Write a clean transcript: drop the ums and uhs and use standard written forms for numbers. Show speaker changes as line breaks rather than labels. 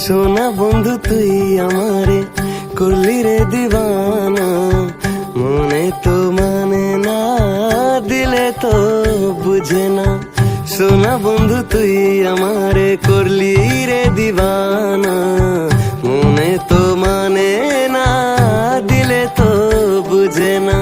সোনা বন্ধু তুই আমারে করলি রে দিবানা, মনে তো মানে না, দিলে তো বুঝে না। সোনা বন্ধু তুই আমারে করলি রে দিবানা, মনে তো মানে না, দিলে তো বুঝে না।